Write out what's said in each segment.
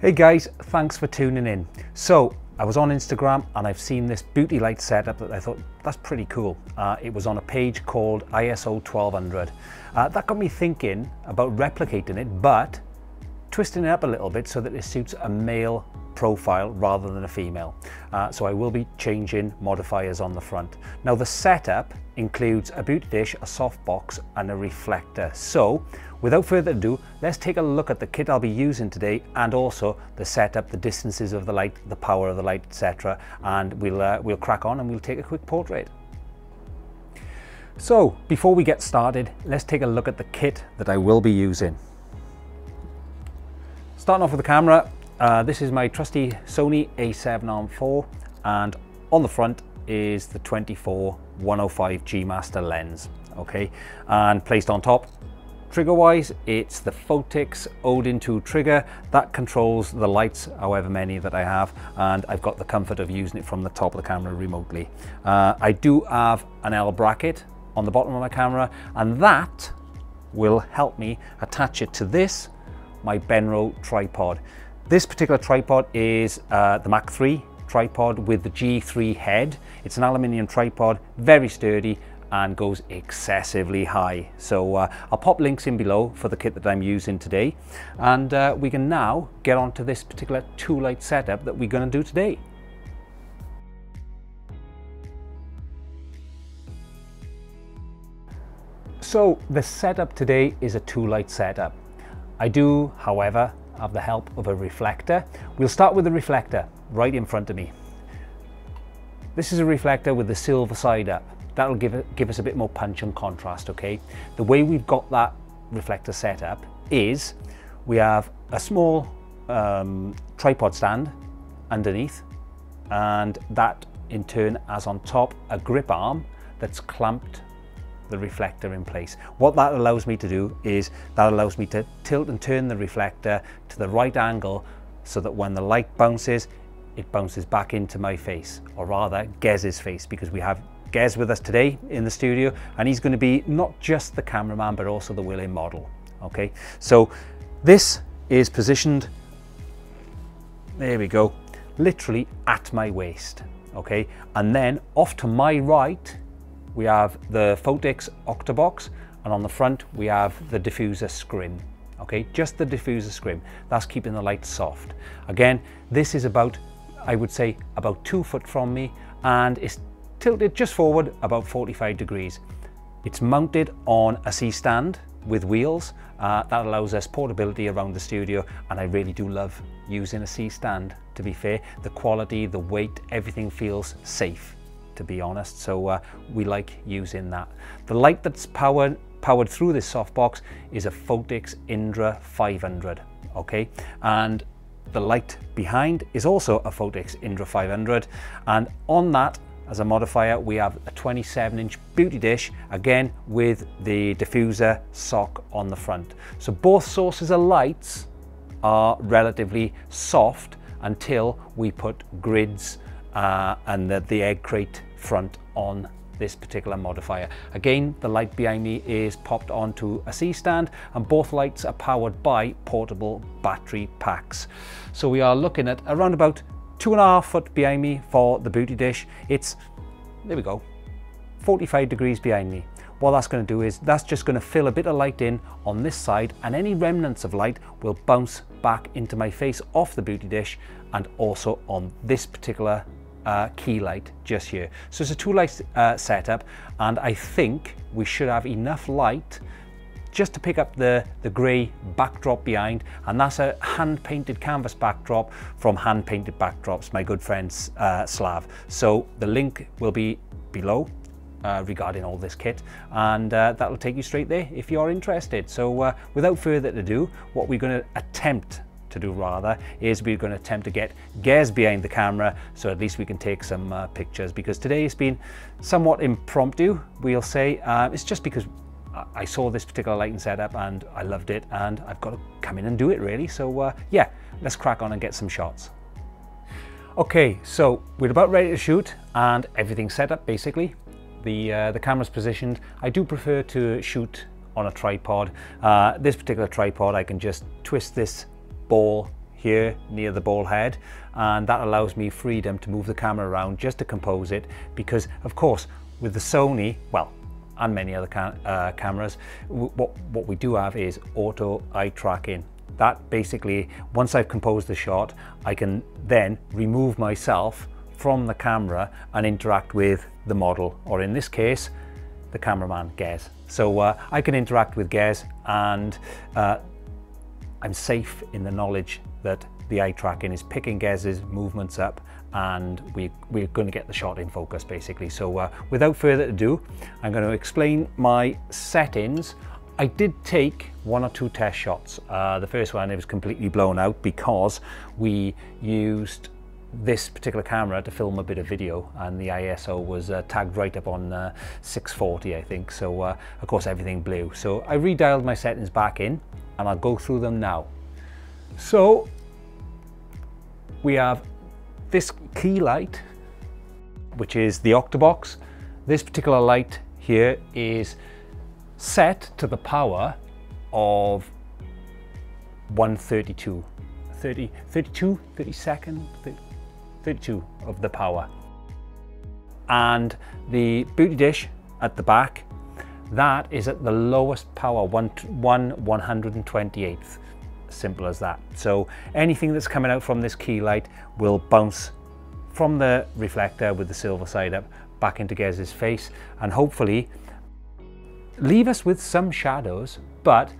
Hey guys, thanks for tuning in. So I was on Instagram and I've seen this beauty light setup that I thought that's pretty cool. It was on a page called ISO 1200. That got me thinking about replicating it, but twisting it up a little bit so that it suits a male profile rather than a female. So I will be changing modifiers on the front. Now the setup includes a beauty dish, a softbox and a reflector. So without further ado, let's take a look at the kit I'll be using today and also the setup, the distances of the light, the power of the light, etc. And we'll crack on and we'll take a quick portrait. So before we get started, let's take a look at the kit that I will be using. Starting off with the camera, this is my trusty Sony a7 Arm 4 and on the front is the 24-105 G Master lens, okay, and placed on top. Trigger wise, it's the Photix Odin 2 trigger that controls the lights, however many that I have, and I've got the comfort of using it from the top of the camera remotely. I do have an L bracket on the bottom of my camera, and that will help me attach it to this, my Benro tripod. This particular tripod is the Mark III tripod with the G3 head. It's an aluminium tripod, very sturdy and goes excessively high. So I'll pop links in below for the kit that I'm using today, and we can now get on to this particular two light setup that we're going to do today. So the setup today is a two light setup. I do, however, have the help of a reflector. We'll start with the reflector right in front of me. This is a reflector with the silver side up. That'll give us a bit more punch and contrast, okay? The way we've got that reflector set up is we have a small tripod stand underneath, and that in turn has on top a grip arm that's clamped the reflector in place. What that allows me to do is that allows me to tilt and turn the reflector to the right angle so that when the light bounces, it bounces back into my face, or rather Gez's face, because we have Gez with us today in the studio and he's going to be not just the cameraman but also the willing model. Okay, so this is positioned, there we go, literally at my waist. Okay, and then off to my right we have the Photix Octabox, and on the front we have the diffuser scrim. Okay, just the diffuser scrim. That's keeping the light soft. Again, this is about, I would say, about 2 foot from me, and it's tilted just forward about 45 degrees. It's mounted on a C-stand with wheels. That allows us portability around the studio, and I really do love using a C-stand, to be fair. The quality, the weight, everything feels safe, to be honest, so we like using that. The light that's powered through this softbox is a Photix Indra 500, okay, and the light behind is also a Photix Indra 500, and on that as a modifier we have a 27-inch beauty dish, again with the diffuser sock on the front. So both sources of lights are relatively soft until we put grids and the egg crate front on this particular modifier. Again, the light behind me is popped onto a C-stand, and both lights are powered by portable battery packs. So we are looking at around about 2.5 foot behind me for the beauty dish. It's, there we go, 45 degrees behind me. What that's going to do is that's just going to fill a bit of light in on this side, and any remnants of light will bounce back into my face off the beauty dish and also on this particular key light just here. So it's a two light setup, and I think we should have enough light just to pick up the grey backdrop behind, and that's a hand painted canvas backdrop from Hand Painted Backdrops, my good friend Slav. So the link will be below regarding all this kit, and that'll take you straight there if you're interested. So without further ado, what we're going to attempt to do rather is we're going to attempt to get Gez behind the camera, so at least we can take some pictures, because today it's been somewhat impromptu, we'll say. It's just because I saw this particular lighting setup and I loved it, and I've got to come in and do it really. So yeah, let's crack on and get some shots. Okay, so we're about ready to shoot and everything's set up basically. The camera's positioned. I do prefer to shoot on a tripod. This particular tripod, I can just twist this ball here near the ball head, and that allows me freedom to move the camera around just to compose it, because of course with the Sony, well, and many other cameras, what we do have is auto eye tracking. That basically, once I've composed the shot, I can then remove myself from the camera and interact with the model, or in this case, the cameraman, Gez. So I can interact with Gez, and I'm safe in the knowledge that the eye tracking is picking Gez's movements up, and we're going to get the shot in focus basically. So without further ado, I'm going to explain my settings. I did take 1 or 2 test shots. The first one, it was completely blown out because we used this particular camera to film a bit of video, and the ISO was tagged right up on 640, I think. So of course everything blew. So I redialed my settings back in, and I'll go through them now. So we have this key light, which is the octobox. This particular light here is set to the power of 132, 32 of the power. And the booty dish at the back, that is at the lowest power, 1/128th. Simple as that. So anything that's coming out from this key light will bounce from the reflector with the silver side up back into Gez's face, and hopefully leave us with some shadows, but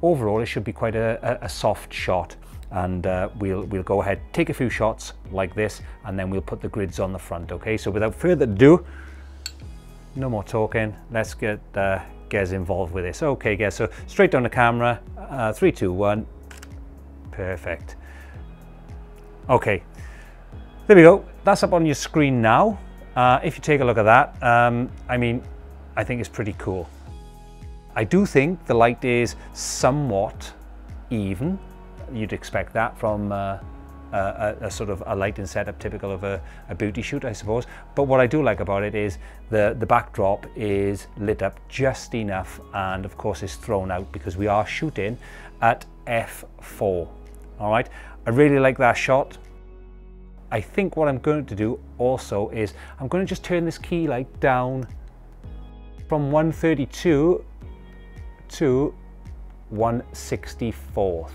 overall it should be quite a soft shot. And we'll go ahead, take a few shots like this, and then we'll put the grids on the front. Okay, so without further ado, no more talking, let's get Gez involved with this. Okay, Gez, so straight down the camera, 3, 2, 1, perfect. Okay, there we go, that's up on your screen now. If you take a look at that, I mean, I think it's pretty cool. I do think the light is somewhat even. You'd expect that from a sort of a lighting setup typical of a booty shoot, I suppose. But what I do like about it is the backdrop is lit up just enough, and of course it's thrown out because we are shooting at f4. All right, I really like that shot. I think what I'm going to do also is I'm going to just turn this key light down from 132 to 1/64th.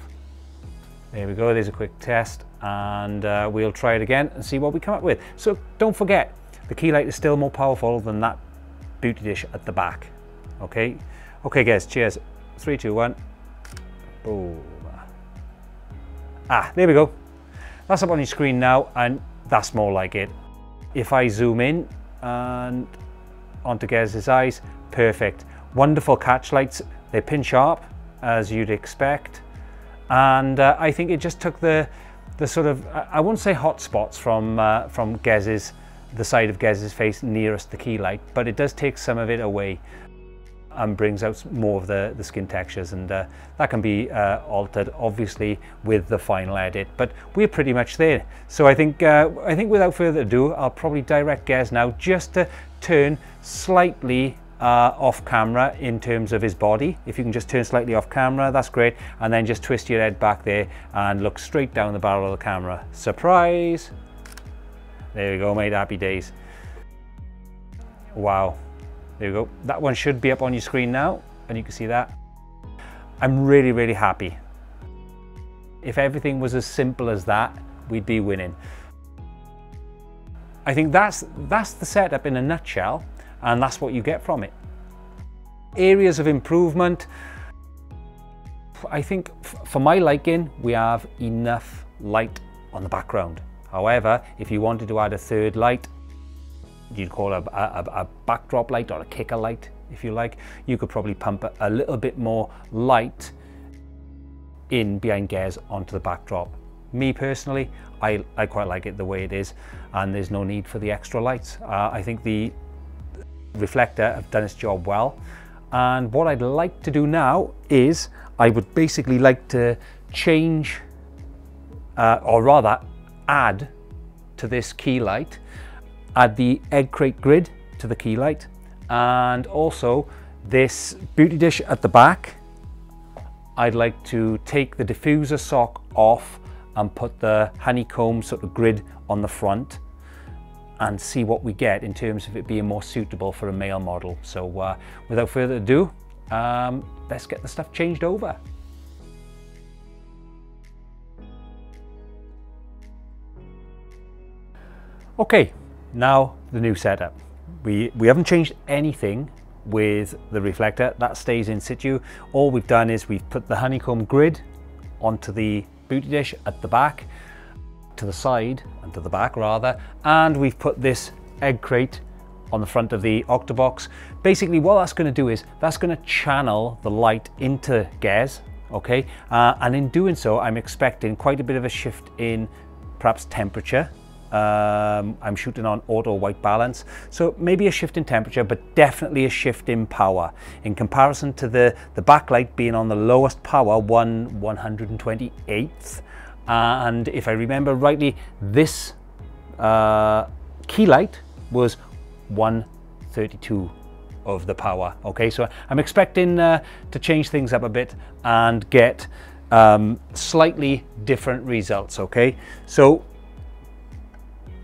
There we go, there's a quick test, and we'll try it again and see what we come up with. So don't forget, the key light is still more powerful than that booty dish at the back. Okay, okay guys, cheers. 3, 2, 1. Boom. Ah, there we go. That's up on your screen now, and that's more like it. If I zoom in and onto Gez's eyes, perfect. Wonderful catch lights. They're pin sharp, as you'd expect. And I think it just took the sort of, I won't say hot spots from Gez's, the side of Gez's face nearest the key light, but it does take some of it away and brings out more of the skin textures, and that can be altered obviously with the final edit, but we're pretty much there. So I think without further ado, I'll probably direct Gez now just to turn slightly off camera in terms of his body. If you can just turn slightly off camera, that's great, and then just twist your head back there and look straight down the barrel of the camera. Surprise! There we go, mate, happy days. Wow, there we go. That one should be up on your screen now, and you can see that. I'm really, really happy. If everything was as simple as that, we'd be winning. I think that's the setup in a nutshell, and that's what you get from it. Areas of improvement, I think for my liking, we have enough light on the background. However, if you wanted to add a third light, you'd call it a backdrop light or a kicker light, if you like, you could probably pump a little bit more light in behind Gez onto the backdrop. Me personally, I quite like it the way it is, and there's no need for the extra lights. I think the reflector have done its job well, and what I'd like to do now is I would basically like to change, or rather add to this key light, add the egg crate grid to the key light, and also this beauty dish at the back. I'd like to take the diffuser sock off and put the honeycomb sort of grid on the front and see what we get in terms of it being more suitable for a male model. So without further ado, let's get the stuff changed over. Okay, now the new setup. We haven't changed anything with the reflector, that stays in situ. All we've done is we've put the honeycomb grid onto the booty dish at the back, to the side and to the back rather, and we've put this egg crate on the front of the octobox. Basically what that's going to do is that's going to channel the light into Gez, okay, and in doing so I'm expecting quite a bit of a shift in perhaps temperature. I'm shooting on auto white balance, so maybe a shift in temperature, but definitely a shift in power in comparison to the backlight being on the lowest power, 1/128th, and if I remember rightly, this key light was 1/32 of the power. Okay, so I'm expecting to change things up a bit and get slightly different results. Okay, so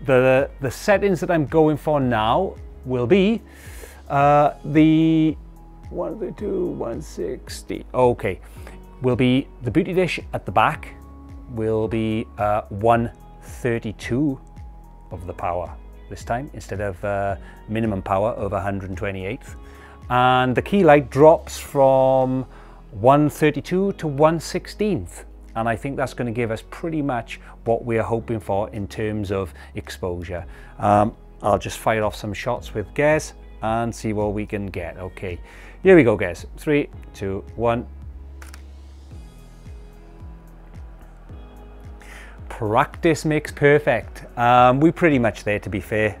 the settings that I'm going for now will be the 132, 160. Okay, will be the booty dish at the back will be 132 of the power this time instead of minimum power of 128th, and the key light drops from 132 to 1/16th. And I think that's going to give us pretty much what we are hoping for in terms of exposure. I'll just fire off some shots with Gez and see what we can get. Okay, here we go, Gez. 3, 2, 1. Practice makes perfect. We're pretty much there, to be fair.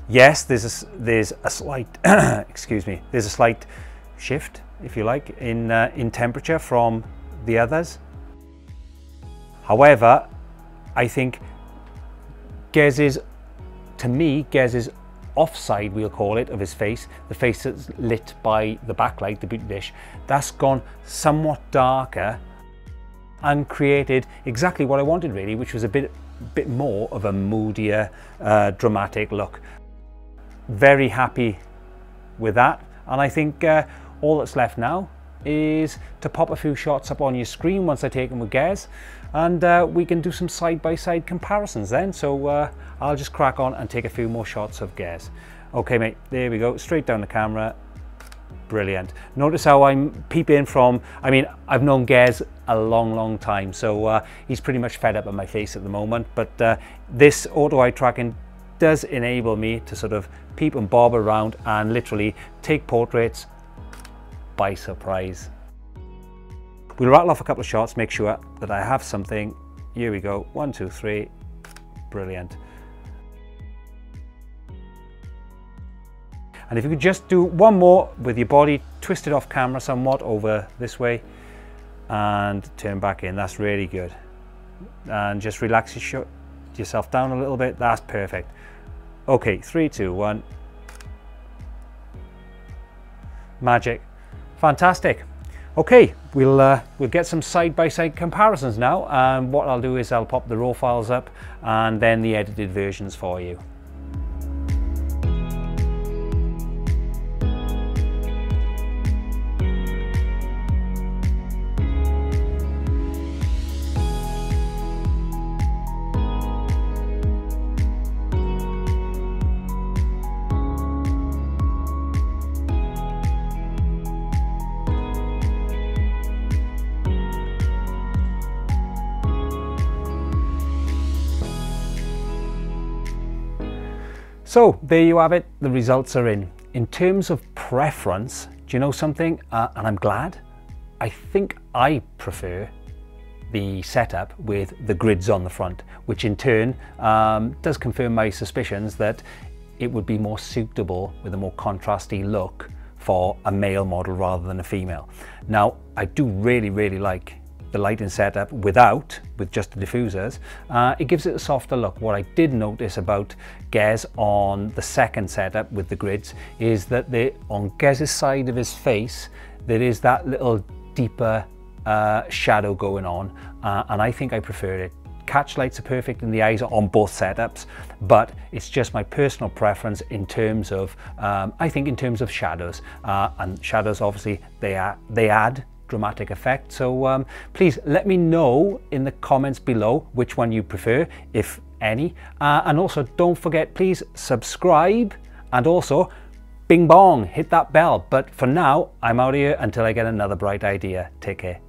Yes, there's a slight excuse me. There's a slight shift, if you like, in temperature from the others. However, I think Gez's offside, we'll call it, of his face, the face that's lit by the backlight, the booty dish, that's gone somewhat darker and created exactly what I wanted really, which was a bit more of a moodier, dramatic look. Very happy with that, and I think all that's left now is to pop a few shots up on your screen once I take them with Gez, and we can do some side-by-side comparisons then. So I'll just crack on and take a few more shots of Gez. Okay mate, there we go, straight down the camera. Brilliant. Notice how I'm peeping from, I mean, I've known Gez a long time, so he's pretty much fed up at my face at the moment, but this auto eye tracking does enable me to sort of peep and bob around and literally take portraits by surprise. We'll rattle off a couple of shots, make sure that I have something. Here we go, 1, 2, 3, brilliant. And if you could just do one more with your body twisted off camera somewhat over this way and turn back in, that's really good. And just relax yourself down a little bit, that's perfect. Okay, 3, 2, 1. Magic. Fantastic. Okay, we'll get some side-by-side comparisons now, and what I'll do is I'll pop the raw files up and then the edited versions for you. So there you have it, the results are in. In terms of preference, do you know something? And I'm glad. I think I prefer the setup with the grids on the front, which in turn does confirm my suspicions that it would be more suitable with a more contrasty look for a male model rather than a female. Now, I do really like the lighting setup with just the diffusers. It gives it a softer look. What I did notice about Gez on the second setup with the grids is that on Gez's side of his face there is that little deeper shadow going on, and I think I prefer it. Catch lights are perfect in the eyes on both setups, but it's just my personal preference in terms of, I think in terms of shadows, and shadows obviously they add dramatic effect. So please let me know in the comments below which one you prefer, if any, and also don't forget, please subscribe, and also bing bong, hit that bell. But for now, I'm out of here until I get another bright idea. Take care.